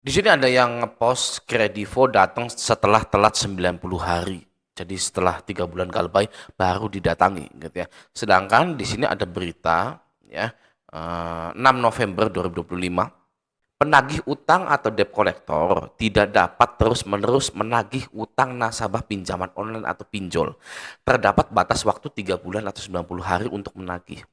Di sini ada yang ngepost Kredivo datang setelah telat 90 hari. Jadi setelah 3 bulan galbay baru didatangi gitu ya. Sedangkan di sini ada berita ya 6 November 2025 penagih utang atau debt collector tidak dapat terus-menerus menagih utang nasabah pinjaman online atau pinjol. Terdapat batas waktu 3 bulan atau 90 hari untuk menagih.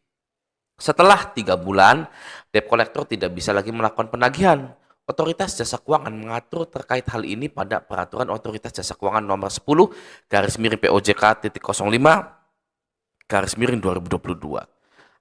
Setelah 3 bulan, debt collector tidak bisa lagi melakukan penagihan. Otoritas Jasa Keuangan mengatur terkait hal ini pada Peraturan Otoritas Jasa Keuangan Nomor 10 garis miring POJK titik 05 garis miring 2022.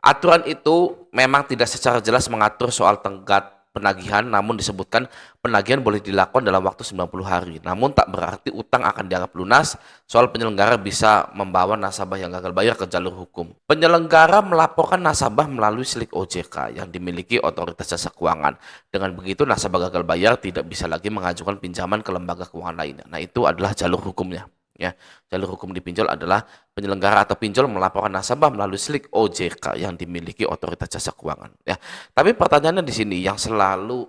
Aturan itu memang tidak secara jelas mengatur soal tenggat penagihan, namun disebutkan penagihan boleh dilakukan dalam waktu 90 hari. Namun tak berarti utang akan dianggap lunas, soal penyelenggara bisa membawa nasabah yang gagal bayar ke jalur hukum. Penyelenggara melaporkan nasabah melalui slik OJK yang dimiliki Otoritas Jasa Keuangan. Dengan begitu nasabah gagal bayar tidak bisa lagi mengajukan pinjaman ke lembaga keuangan lainnya. Nah, itu adalah jalur hukumnya. Ya, jalur hukum di pinjol adalah penyelenggara atau pinjol melaporkan nasabah melalui slik OJK yang dimiliki Otoritas Jasa Keuangan. Ya, tapi pertanyaannya di sini yang selalu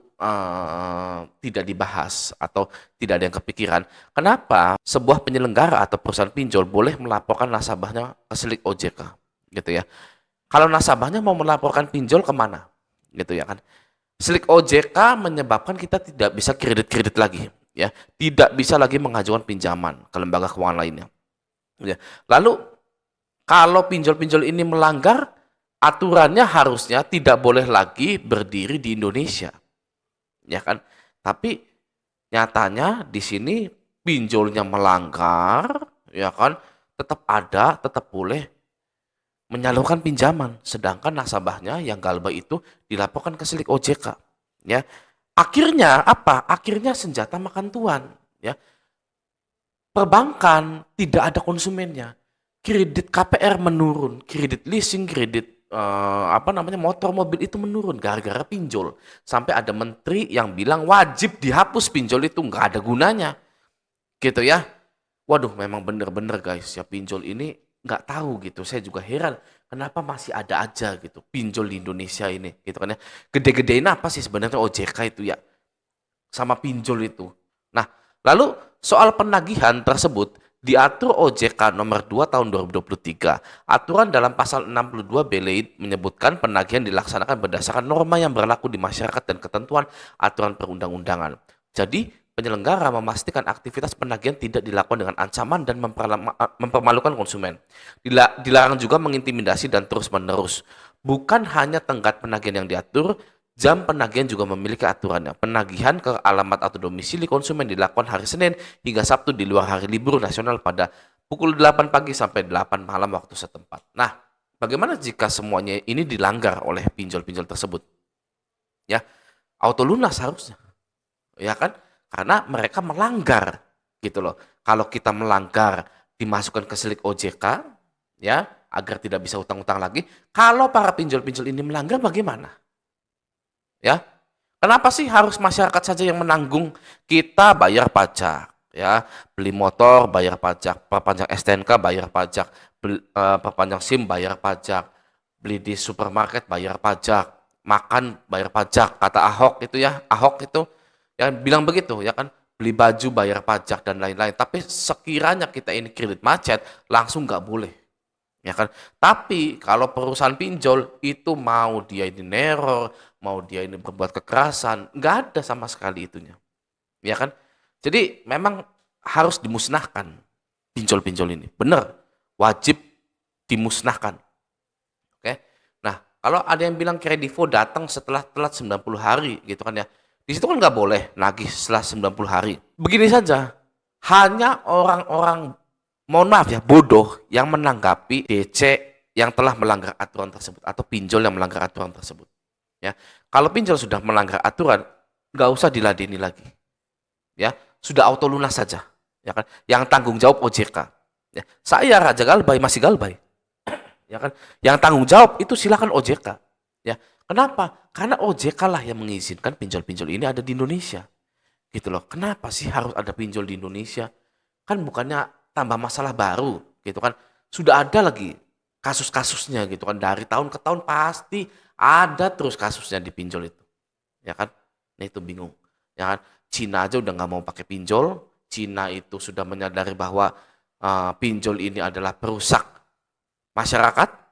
tidak dibahas atau tidak ada yang kepikiran, kenapa sebuah penyelenggara atau perusahaan pinjol boleh melaporkan nasabahnya ke slik OJK, gitu ya? Kalau nasabahnya mau melaporkan pinjol kemana, gitu ya kan? Slik OJK menyebabkan kita tidak bisa kredit-kredit lagi, ya, tidak bisa lagi mengajukan pinjaman ke lembaga keuangan lainnya. Ya. Lalu kalau pinjol-pinjol ini melanggar, aturannya harusnya tidak boleh lagi berdiri di Indonesia, ya kan? Tapi nyatanya di sini pinjolnya melanggar, ya kan? Tetap ada, tetap boleh menyalurkan pinjaman, sedangkan nasabahnya yang galbay itu dilaporkan ke slik OJK, ya. Akhirnya apa? Akhirnya senjata makan tuan, ya. Perbankan tidak ada konsumennya. Kredit KPR menurun, kredit leasing, kredit apa namanya motor mobil itu menurun gara-gara pinjol. Sampai ada menteri yang bilang wajib dihapus pinjol itu nggak ada gunanya, gitu ya. Waduh, memang bener-bener guys ya pinjol ini nggak tahu gitu. Saya juga heran kenapa masih ada aja gitu pinjol di Indonesia ini, gitu kan ya. Gede-gedein apa sih sebenarnya OJK itu ya? Sama pinjol itu. Nah, lalu soal penagihan tersebut diatur OJK nomor 2 tahun 2023. Aturan dalam pasal 62 B menyebutkan penagihan dilaksanakan berdasarkan norma yang berlaku di masyarakat dan ketentuan aturan perundang-undangan. Jadi, penyelenggara memastikan aktivitas penagihan tidak dilakukan dengan ancaman dan mempermalukan konsumen. Dilarang juga mengintimidasi dan terus-menerus. Bukan hanya tenggat penagihan yang diatur, jam penagihan juga memiliki aturannya. Penagihan ke alamat atau domisili konsumen dilakukan hari Senin hingga Sabtu di luar hari libur nasional pada pukul 8 pagi sampai 8 malam waktu setempat. Nah, bagaimana jika semuanya ini dilanggar oleh pinjol-pinjol tersebut? Ya, auto lunas harusnya. Ya kan? Karena mereka melanggar gitu loh. Kalau kita melanggar dimasukkan ke slik OJK ya, agar tidak bisa utang-utang lagi. Kalau para pinjol-pinjol ini melanggar bagaimana? Ya, kenapa sih harus masyarakat saja yang menanggung? Kita bayar pajak, ya, beli motor bayar pajak, perpanjang STNK bayar pajak, perpanjang SIM bayar pajak, beli di supermarket bayar pajak, makan bayar pajak. Kata Ahok itu ya, Ahok itu yang bilang begitu, ya kan? Beli baju bayar pajak dan lain-lain. Tapi sekiranya kita ini kredit macet, langsung nggak boleh, ya kan? Tapi kalau perusahaan pinjol itu mau dia ini neror, mau dia ini berbuat kekerasan, nggak ada sama sekali itunya, ya kan? Jadi memang harus dimusnahkan pinjol-pinjol ini, bener, wajib dimusnahkan. Oke. Nah, kalau ada yang bilang Kredivo datang setelah telat 90 hari gitu kan ya. Di situ kan nggak boleh nagih setelah 90 hari. Begini saja, hanya orang-orang, mohon maaf ya, bodoh yang menanggapi DC yang telah melanggar aturan tersebut atau pinjol yang melanggar aturan tersebut. Ya, kalau pinjol sudah melanggar aturan, nggak usah diladeni lagi. Ya, sudah auto lunas saja. Ya kan, yang tanggung jawab OJK. Ya, saya Raja Galbay masih Galbay, ya kan? Yang tanggung jawab itu silakan OJK. Ya, kenapa? Karena OJK lah yang mengizinkan pinjol-pinjol ini ada di Indonesia. Gitu loh. Kenapa sih harus ada pinjol di Indonesia? Kan bukannya tambah masalah baru, gitu kan? Sudah ada lagi kasus-kasusnya gitu kan. Dari tahun ke tahun pasti ada terus kasusnya di pinjol itu. Ya kan? Nah, itu bingung. Ya kan? Cina aja udah nggak mau pakai pinjol. Cina itu sudah menyadari bahwa pinjol ini adalah perusak masyarakat.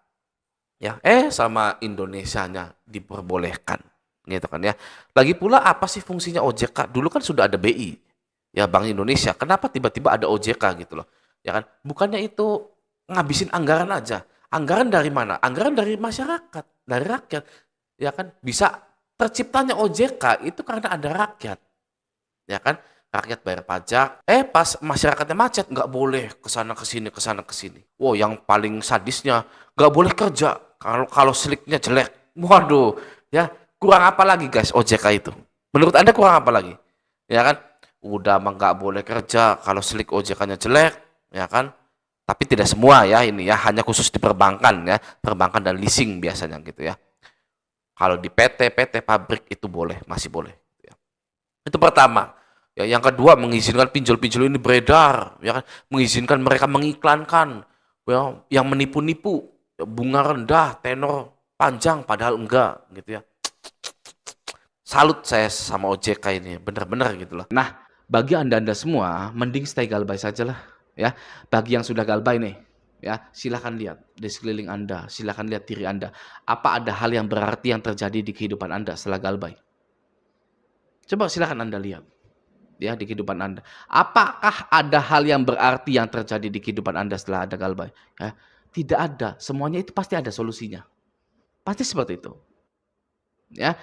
Ya, sama Indonesianya diperbolehkan, gitu kan ya. Lagi pula apa sih fungsinya OJK? Dulu kan sudah ada BI, ya Bank Indonesia. Kenapa tiba-tiba ada OJK gitu loh? Ya kan? Bukannya itu ngabisin anggaran aja. Anggaran dari mana? Anggaran dari masyarakat, dari rakyat. Ya kan? Bisa terciptanya OJK itu karena ada rakyat. Ya kan? Rakyat bayar pajak, pas masyarakatnya macet nggak boleh kesana kesini kesana kesini. Wow, yang paling sadisnya nggak boleh kerja kalau sliknya jelek. Waduh, ya kurang apa lagi guys OJK itu? Menurut Anda kurang apa lagi? Ya kan? Udah mah nggak boleh kerja kalau slik OJK-nya jelek, ya kan? Tapi tidak semua ya ini ya, hanya khusus di perbankan ya, perbankan dan leasing biasanya gitu ya. Kalau di PT pabrik itu boleh, masih boleh. Ya. Itu pertama. Ya, yang kedua mengizinkan pinjol-pinjol ini beredar, ya kan? Mengizinkan mereka mengiklankan, ya, yang menipu-nipu, ya, bunga rendah, tenor panjang, padahal enggak, gitu ya. Salut saya sama OJK ini, bener-bener gitu loh. Nah, bagi anda-anda semua, mending stay galbay saja lah, ya. Bagi yang sudah galbay nih, ya, silakan lihat di sekeliling anda, silakan lihat diri anda. Apa ada hal yang berarti yang terjadi di kehidupan anda setelah galbay? Coba silakan anda lihat. Ya, di kehidupan Anda. Apakah ada hal yang berarti yang terjadi di kehidupan Anda setelah ada galbay? Ya, tidak ada. Semuanya itu pasti ada solusinya. Pasti seperti itu. Ya,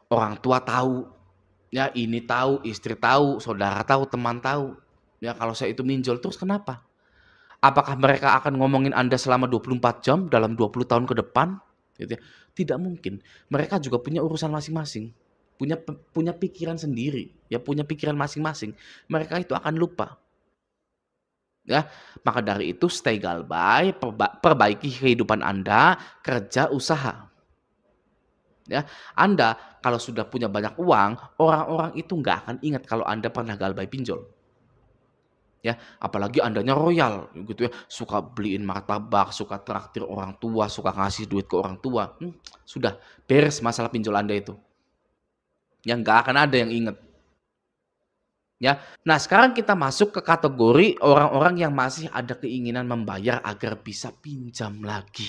orang tua tahu, ya ini tahu, istri tahu, saudara tahu, teman tahu. Ya, kalau saya itu minjol terus kenapa? Apakah mereka akan ngomongin Anda selama 24 jam dalam 20 tahun ke depan? Gitu ya. Tidak mungkin. Mereka juga punya urusan masing-masing. Punya pikiran sendiri, ya punya pikiran masing-masing. Mereka itu akan lupa. Ya, maka dari itu stay galbay, perbaiki kehidupan Anda, kerja, usaha. Ya, Anda kalau sudah punya banyak uang, orang-orang itu nggak akan ingat kalau Anda pernah galbay pinjol. Ya, apalagi Andanya royal gitu ya, suka beliin martabak, suka traktir orang tua, suka ngasih duit ke orang tua. Sudah beres masalah pinjol Anda itu. Yang nggak akan ada yang ingat. Ya. Nah, sekarang kita masuk ke kategori orang-orang yang masih ada keinginan membayar agar bisa pinjam lagi.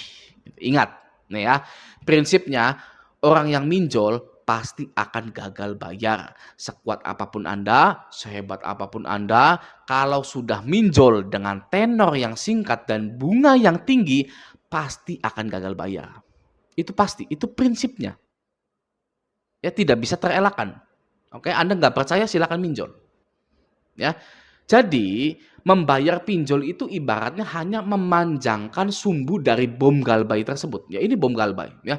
Ingat, nih ya, prinsipnya orang yang minjol pasti akan gagal bayar. Sekuat apapun Anda, sehebat apapun Anda, kalau sudah minjol dengan tenor yang singkat dan bunga yang tinggi, pasti akan gagal bayar. Itu pasti, itu prinsipnya. Ya, tidak bisa terelakkan. Oke, Anda nggak percaya silakan minjol. Ya. Jadi, membayar pinjol itu ibaratnya hanya memanjangkan sumbu dari bom galbay tersebut. Ya, ini bom galbay ya.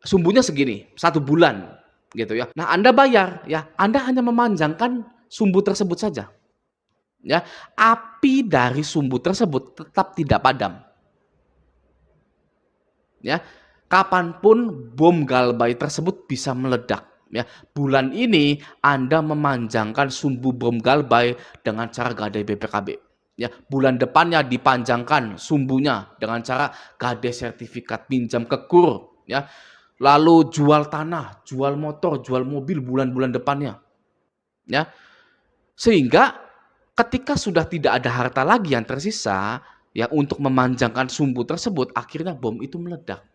Sumbunya segini, 1 bulan gitu ya. Nah, Anda bayar ya, Anda hanya memanjangkan sumbu tersebut saja. Ya, api dari sumbu tersebut tetap tidak padam. Ya, kapanpun bom galbay tersebut bisa meledak. Ya, bulan ini Anda memanjangkan sumbu bom galbay dengan cara gadai BPKB. Ya, bulan depannya dipanjangkan sumbunya dengan cara gadai sertifikat pinjam ke KUR. Ya, lalu jual tanah, jual motor, jual mobil bulan-bulan depannya. Ya, sehingga ketika sudah tidak ada harta lagi yang tersisa, ya untuk memanjangkan sumbu tersebut, akhirnya bom itu meledak.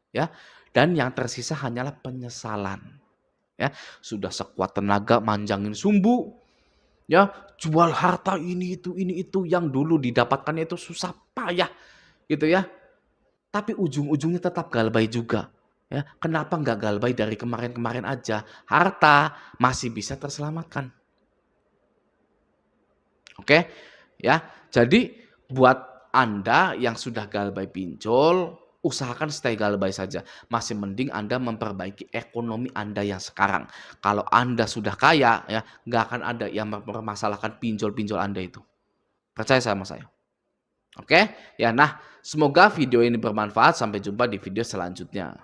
Ya, dan yang tersisa hanyalah penyesalan. Ya, sudah sekuat tenaga manjangin sumbu, ya, jual harta ini itu yang dulu didapatkannya itu susah payah gitu ya. Tapi ujung-ujungnya tetap galbay juga. Ya, kenapa nggak galbay dari kemarin-kemarin aja? Harta masih bisa terselamatkan. Oke, ya. Jadi buat Anda yang sudah galbay pinjol, usahakan stay galbay saja. Masih mending Anda memperbaiki ekonomi Anda yang sekarang. Kalau Anda sudah kaya, ya nggak akan ada yang mempermasalahkan pinjol-pinjol Anda itu. Percaya sama saya. Oke, ya. Nah, semoga video ini bermanfaat. Sampai jumpa di video selanjutnya.